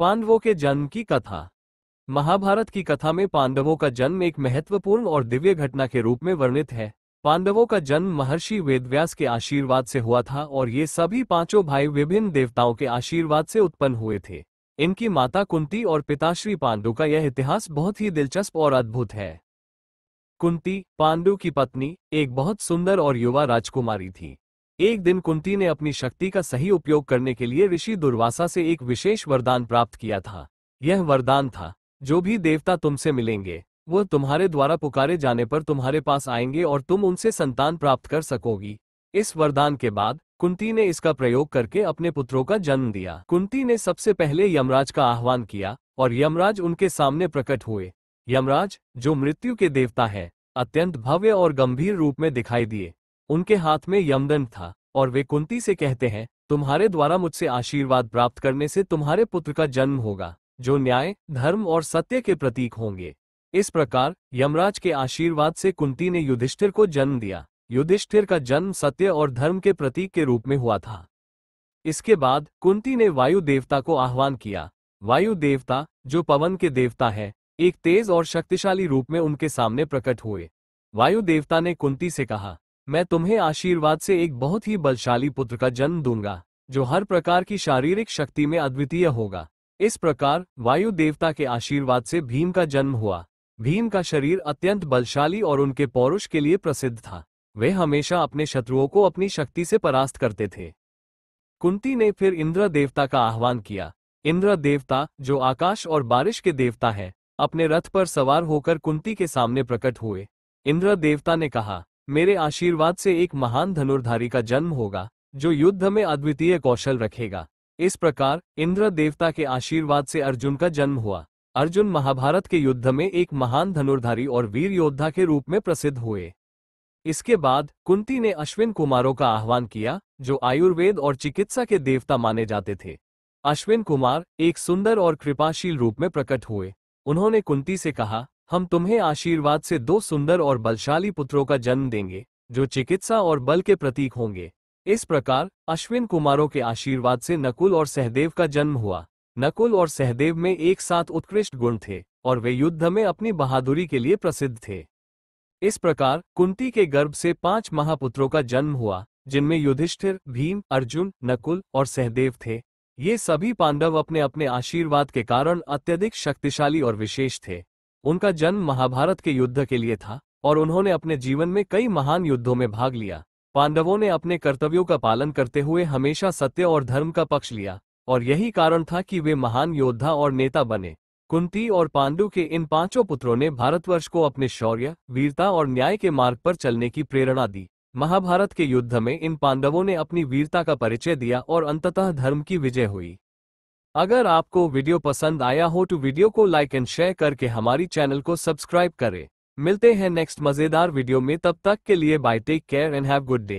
पांडवों के जन्म की कथा। महाभारत की कथा में पांडवों का जन्म एक महत्वपूर्ण और दिव्य घटना के रूप में वर्णित है। पांडवों का जन्म महर्षि वेदव्यास के आशीर्वाद से हुआ था और ये सभी पांचों भाई विभिन्न देवताओं के आशीर्वाद से उत्पन्न हुए थे। इनकी माता कुंती और पिता श्री पांडु का यह इतिहास बहुत ही दिलचस्प और अद्भुत है। कुंती, पांडु की पत्नी, एक बहुत सुंदर और युवा राजकुमारी थी। एक दिन कुंती ने अपनी शक्ति का सही उपयोग करने के लिए ऋषि दुर्वासा से एक विशेष वरदान प्राप्त किया था। यह वरदान था, जो भी देवता तुमसे मिलेंगे वो तुम्हारे द्वारा पुकारे जाने पर तुम्हारे पास आएंगे और तुम उनसे संतान प्राप्त कर सकोगी। इस वरदान के बाद कुंती ने इसका प्रयोग करके अपने पुत्रों का जन्म दिया। कुंती ने सबसे पहले यमराज का आह्वान किया और यमराज उनके सामने प्रकट हुए। यमराज, जो मृत्यु के देवता है, अत्यंत भव्य और गंभीर रूप में दिखाई दिए। उनके हाथ में यमदंड था और वे कुंती से कहते हैं, तुम्हारे द्वारा मुझसे आशीर्वाद प्राप्त करने से तुम्हारे पुत्र का जन्म होगा, जो न्याय, धर्म और सत्य के प्रतीक होंगे। इस प्रकार यमराज के आशीर्वाद से कुंती ने युधिष्ठिर को जन्म दिया। युधिष्ठिर का जन्म सत्य और धर्म के प्रतीक के रूप में हुआ था। इसके बाद कुंती ने वायु देवता को आह्वान किया। वायु देवता, जो पवन के देवता है, एक तेज और शक्तिशाली रूप में उनके सामने प्रकट हुए। वायु देवता ने कुंती से कहा, मैं तुम्हें आशीर्वाद से एक बहुत ही बलशाली पुत्र का जन्म दूंगा, जो हर प्रकार की शारीरिक शक्ति में अद्वितीय होगा। इस प्रकार वायु देवता के आशीर्वाद से भीम का जन्म हुआ। भीम का शरीर अत्यंत बलशाली और उनके पौरुष के लिए प्रसिद्ध था। वे हमेशा अपने शत्रुओं को अपनी शक्ति से परास्त करते थे। कुंती ने फिर इंद्र देवता का आह्वान किया। इंद्र देवता, जो आकाश और बारिश के देवता है, अपने रथ पर सवार होकर कुंती के सामने प्रकट हुए। इंद्र देवता ने कहा, मेरे आशीर्वाद से एक महान धनुर्धारी का जन्म होगा, जो युद्ध में अद्वितीय कौशल रखेगा। इस प्रकार इंद्र देवता के आशीर्वाद से अर्जुन का जन्म हुआ। अर्जुन महाभारत के युद्ध में एक महान धनुर्धारी और वीर योद्धा के रूप में प्रसिद्ध हुए। इसके बाद कुंती ने अश्विन कुमारों का आह्वान किया, जो आयुर्वेद और चिकित्सा के देवता माने जाते थे। अश्विन कुमार एक सुंदर और कृपाशील रूप में प्रकट हुए। उन्होंने कुंती से कहा, हम तुम्हें आशीर्वाद से 2 सुंदर और बलशाली पुत्रों का जन्म देंगे, जो चिकित्सा और बल के प्रतीक होंगे। इस प्रकार अश्विन कुमारों के आशीर्वाद से नकुल और सहदेव का जन्म हुआ। नकुल और सहदेव में एक साथ उत्कृष्ट गुण थे और वे युद्ध में अपनी बहादुरी के लिए प्रसिद्ध थे। इस प्रकार कुंती के गर्भ से 5 महापुत्रों का जन्म हुआ, जिनमें युधिष्ठिर, भीम, अर्जुन, नकुल और सहदेव थे। ये सभी पांडव अपने अपने आशीर्वाद के कारण अत्यधिक शक्तिशाली और विशेष थे। उनका जन्म महाभारत के युद्ध के लिए था और उन्होंने अपने जीवन में कई महान युद्धों में भाग लिया। पांडवों ने अपने कर्तव्यों का पालन करते हुए हमेशा सत्य और धर्म का पक्ष लिया और यही कारण था कि वे महान योद्धा और नेता बने। कुंती और पांडु के इन 5 पुत्रों ने भारतवर्ष को अपने शौर्य, वीरता और न्याय के मार्ग पर चलने की प्रेरणा दी। महाभारत के युद्ध में इन पांडवों ने अपनी वीरता का परिचय दिया और अंततः धर्म की विजय हुई। अगर आपको वीडियो पसंद आया हो तो वीडियो को लाइक एंड शेयर करके हमारी चैनल को सब्सक्राइब करें। मिलते हैं नेक्स्ट मजेदार वीडियो में, तब तक के लिए bye, take care and have good day.